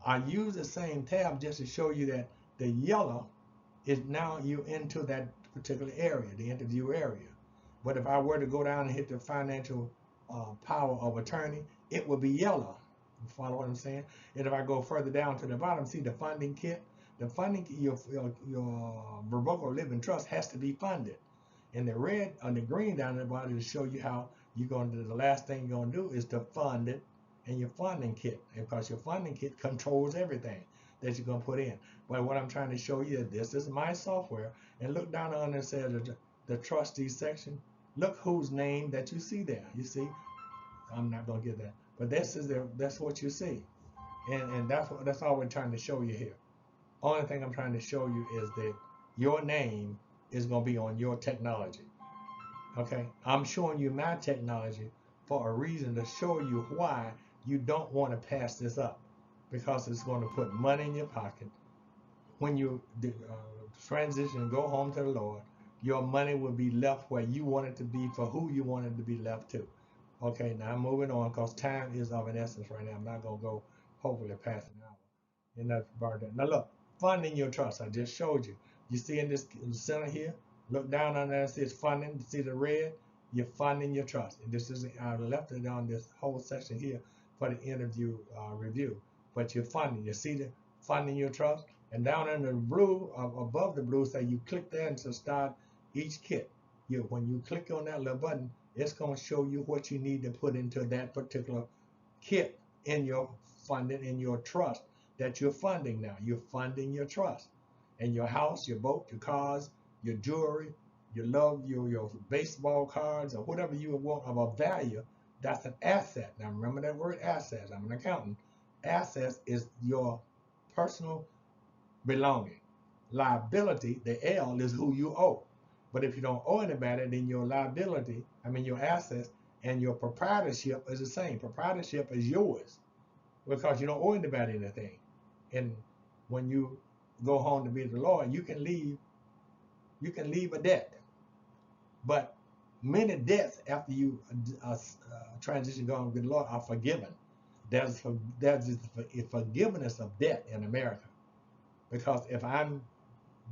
I use the same tab just to show you that the yellow is now you into that particular area, the interview area. But if I were to go down and hit the financial power of attorney, it would be yellow. You follow what I'm saying? And if I go further down to the bottom, see the funding kit? The funding, your revocable living trust has to be funded. And the red or the green down at the bottom to show you how you're going to do. The last thing you're going to do is to fund it and your funding kit, because your funding kit controls everything that you're going to put in. But what I'm trying to show you is this is my software, and look down under it says the trustee section. Look whose name that you see there. You see, I'm not going to get that, but that's what you see, and that's all we're trying to show you here. Only thing I'm trying to show you is that your name is going to be on your technology. Okay, I'm showing you my technology for a reason, to show you why you don't want to pass this up, because it's going to put money in your pocket. When you transition and go home to the Lord, your money will be left where you want it to be, for who you want it to be left to. Okay, now I'm moving on because time is of an essence right now. I'm not going to go hopefully past an hour. And that's about that. Now look, funding your trust. I just showed you. You see in this center here, look down on there, it says funding. See the red? You're funding your trust. And this is, I left it on this whole section here for the interview review. But you're funding. You see the funding your trust? And down in the blue, above the blue, say you click there and to start each kit. When you click on that little button, it's going to show you what you need to put into that particular kit in your funding, in your trust that you're funding now. You're funding your trust. And your house, your boat, your cars, your jewelry, your baseball cards, or whatever you want of a value, That's an asset. Now remember that word assets. I'm an accountant. Assets is your personal belonging. Liability, the L, is who you owe. But if you don't owe anybody, then your liability, your assets and your proprietorship is the same. Proprietorship is yours because you don't owe anybody anything. And when you go home to be the Lord, you can leave a debt. But many debts after you transition going with the Lord are forgiven. There's a forgiveness of debt in America. Because if I'm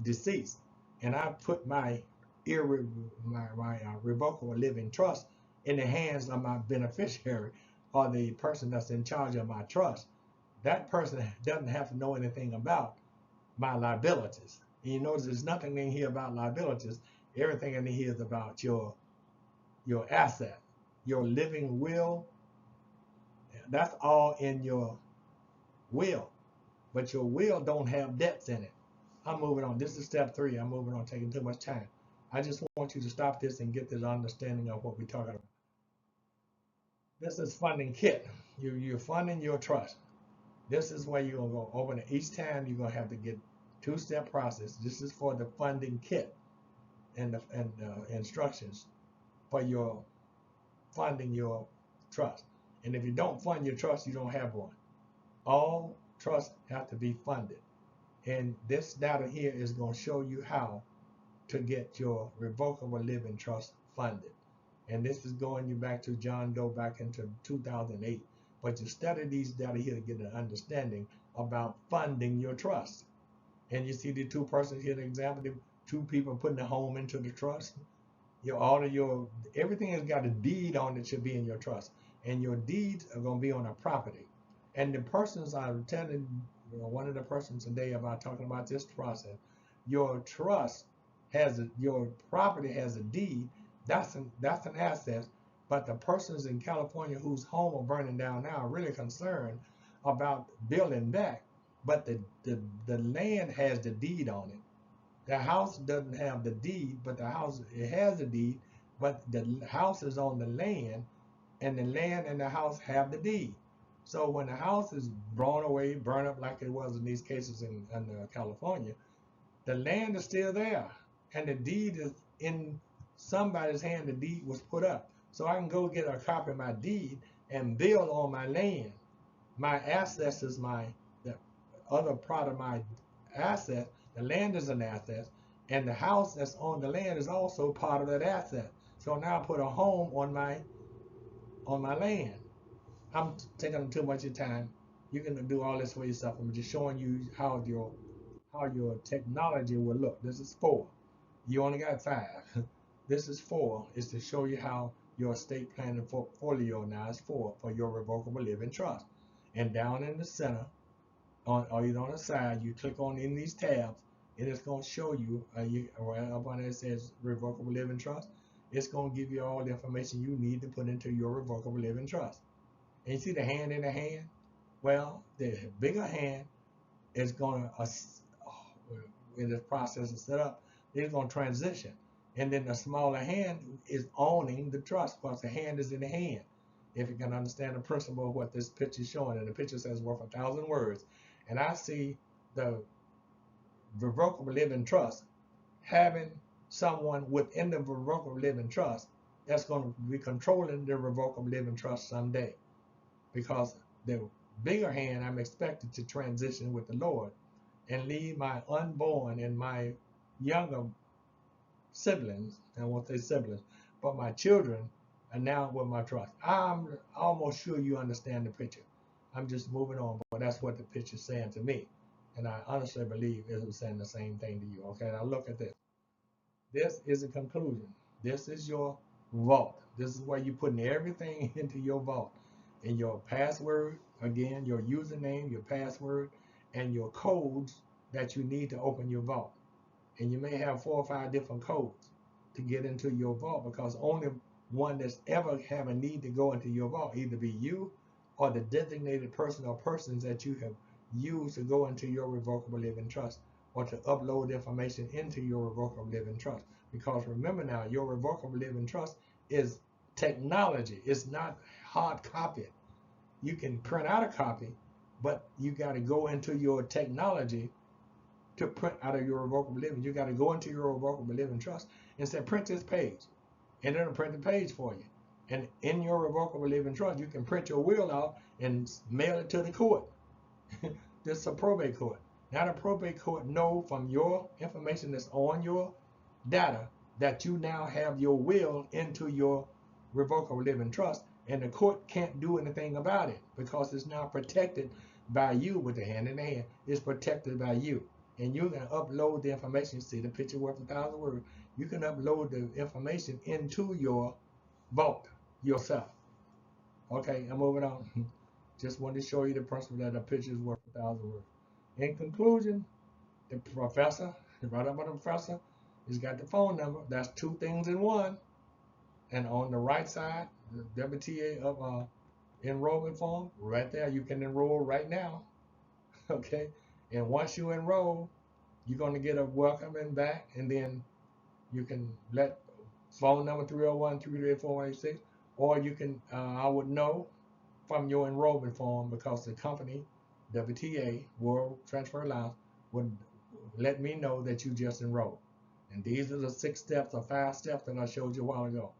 deceased and I put my revocable living trust in the hands of my beneficiary or the person that's in charge of my trust, that person doesn't have to know anything about my liabilities. And you notice there's nothing in here about liabilities. Everything in here is about your asset, your living will. That's all in your will, but your will don't have debts in it. I'm moving on. This is step 3. I'm moving on, taking too much time. I just want you to stop this and get this understanding of what we're talking about. This is funding kit. You're funding your trust. This is where you're going to go open it. Each time you're going to have to get 2-step process. This is for the funding kit and the instructions for your funding your trust. And if you don't fund your trust, you don't have one. All trusts have to be funded. And this data here is going to show you how to get your revocable living trust funded. And this is going you back to John Doe back into 2008. But you study these data here to get an understanding about funding your trust. And you see the 2 persons here, the example, the 2 people putting a home into the trust. Everything has got a deed on it should be in your trust. And your deeds are going to be on a property. And the persons I'm telling one of the persons today about talking about this process, your trust your property has a deed. That's an asset. But the persons in California whose home are burning down now are really concerned about building back. But the land has the deed on it. The house doesn't have the deed, but the house, it has the deed, but the house is on the land, and the land and the house have the deed. So when the house is blown away, burned up like it was in these cases in California, the land is still there, and the deed is in somebody's hand. The deed was put up, so I can go get a copy of my deed and build on my land. My assets is the other part of my asset. The land is an asset, and the house that's on the land is also part of that asset. So now I put a home on my land. I'm taking too much of your time. You can do all this for yourself. I'm just showing you how your technology will look. This is 4. You only got 5. This is 4. It's to show you how your estate planning portfolio now is 4 for your revocable living trust. And down in the center, or either on the side, you click on in these tabs, and it's going to show you, right up on it says revocable living trust. It's going to give you all the information you need to put into your revocable living trust. And you see the hand in the hand? Well, the bigger hand is going to, when this process is set up, it's going to transition. And then the smaller hand is owning the trust because the hand is in the hand. If you can understand the principle of what this picture is showing, and the picture says worth 1,000 words. And I see the revocable living trust having someone within the revocable living trust that's going to be controlling the revocable living trust someday. Because the bigger hand, I'm expected to transition with the Lord and leave my unborn and my younger siblings, I won't say siblings, but my children are now with my trust. I'm almost sure you understand the picture. I'm just moving on, but that's what the picture's saying to me. And I honestly believe it was saying the same thing to you. Okay, now look at this. This is a conclusion. This is your vault. This is where you're putting everything into your vault. And your password, again, your username, your password, and your codes that you need to open your vault. And you may have 4 or 5 different codes to get into your vault, because only one that's ever have a need to go into your vault, either be you or the designated person or persons that you have used to go into your revocable living trust, or to upload information into your revocable living trust. Because remember now, your revocable living trust is technology. It's not hard copy. You can print out a copy, but you got to go into your technology to print out of your revocable living. You got to go into your revocable living trust and say, print this page, and it'll print the page for you. And in your revocable living trust, you can print your will out and mail it to the court. This is a probate court. Now the probate court know from your information that's on your data that you now have your will into your revocable living trust, and the court can't do anything about it because it's now protected by you with the hand in the hand. It's protected by you. And you can upload the information. See, the picture worth 1,000 words. You can upload the information into your vault yourself. Okay, I'm moving on. Just wanted to show you the principle that a picture is worth 1,000 words. In conclusion, the professor, right up on the professor, he's got the phone number. That's two things in one. And on the right side, the WTA of enrollment form, right there, you can enroll right now. Okay, and once you enroll, you're going to get a welcoming back, and then you can let phone number 301-338-4186, or you can, I would know from your enrollment form, because the company, WTA, World Transfer Alliance, would let me know that you just enrolled. And these are the 6 steps or 5 steps that I showed you a while ago.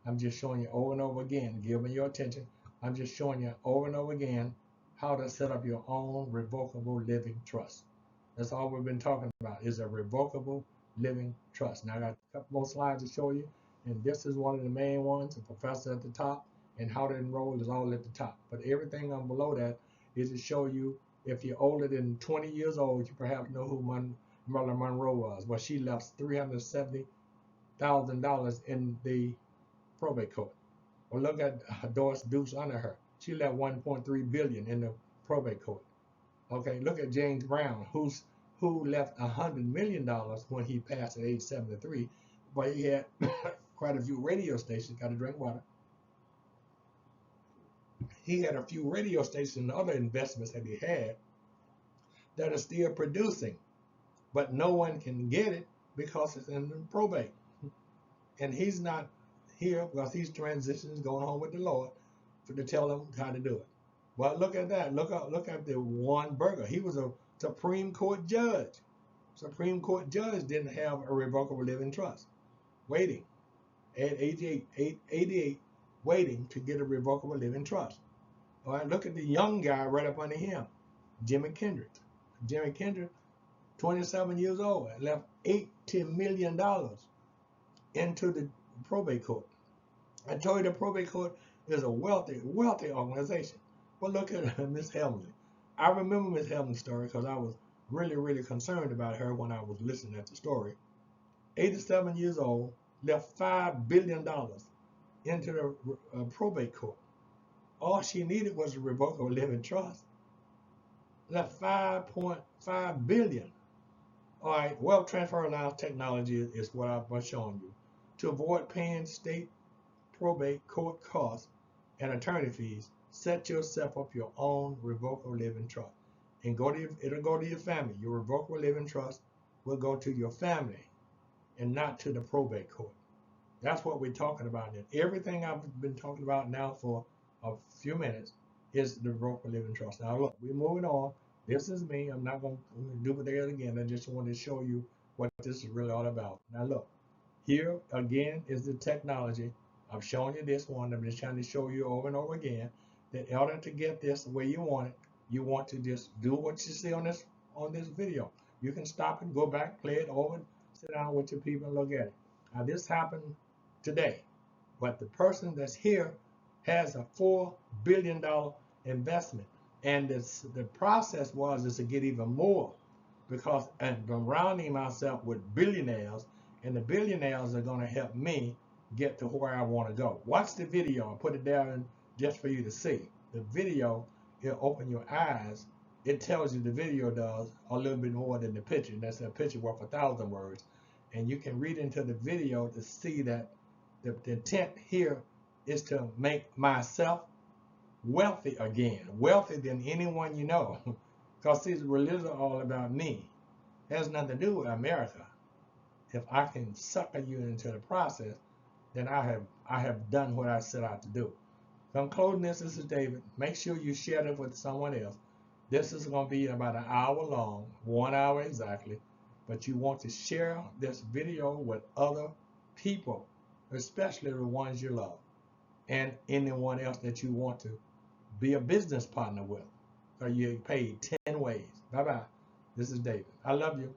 I'm just showing you over and over again. Give me your attention. I'm just showing you over and over again how to set up your own revocable living trust. That's all we've been talking about, is a revocable living trust. Now I got a couple more slides to show you, and this is one of the main ones, the professor at the top, and how to enroll is all at the top. But everything on below that is to show you, if you're older than 20 years old, you perhaps know who Marilyn Monroe was. Well, she left $370,000 in the probate court. Well, look at Doris Dukes under her. She left $1.3 billion in the probate court. Okay, look at James Brown, who left $100 million when he passed at age 73, but he had quite a few radio stations. Got to drink water. He had a few radio stations and other investments that he had that are still producing, but no one can get it because it's in probate. And he's not here because he's transitioning, going home with the Lord to tell them how to do it. Well, look at that. Look at the Warren Burger. He was a Supreme Court judge. Supreme Court judge didn't have a revocable living trust. Waiting at 88, waiting to get a revocable living trust. All right, look at the young guy right up under him, Jimi Hendrix. Jimi Hendrix, 27 years old, left $80 million into the probate court. I told you the probate court is a wealthy organization. Well, look at Miss Helmsley. I remember Miss Helmsley's story because I was really concerned about her when I was listening at the story. 87 years old, left $5 billion into the probate court. All she needed was a revocable living trust. Left $5.5 billion. All right, Wealth Transfer Alliance technology is what I've shown you. To avoid paying state probate court costs and attorney fees, set yourself up your own revocable living trust. And it'll go to your family. Your revocable living trust will go to your family and not to the probate court. That's what we're talking about. And everything I've been talking about now for a few minutes is the revocable living trust. Now look, we're moving on. This is me. I'm not going to duplicate it again. I just wanted to show you what this is really all about. Now look, here again is the technology. I've shown you this one. I'm just trying to show you over and over again that in order to get this the way you want it, you want to just do what you see on this video. You can stop and go back, play it over, sit down with your people and look at it. Now this happened today, but the person that's here has a $4 billion investment, and the process is to get even more, because I'm surrounding myself with billionaires, and the billionaires are going to help me get to where I want to go. Watch the video. I'll put it down just for you to see. The video, it'll open your eyes. It tells you the video does a little bit more than the picture. That's a picture worth 1,000 words. And you can read into the video to see that the intent here is to make myself wealthy again, wealthier than anyone you know. Because these religions are all about me. It has nothing to do with America. If I can sucker you into the process, then I have done what I set out to do. So I'm closing this. This is David. Make sure you share it with someone else. This is going to be about an hour long, 1 hour exactly. But you want to share this video with other people, especially the ones you love, and anyone else that you want to be a business partner with. So you paid 10 ways. Bye bye. This is David. I love you.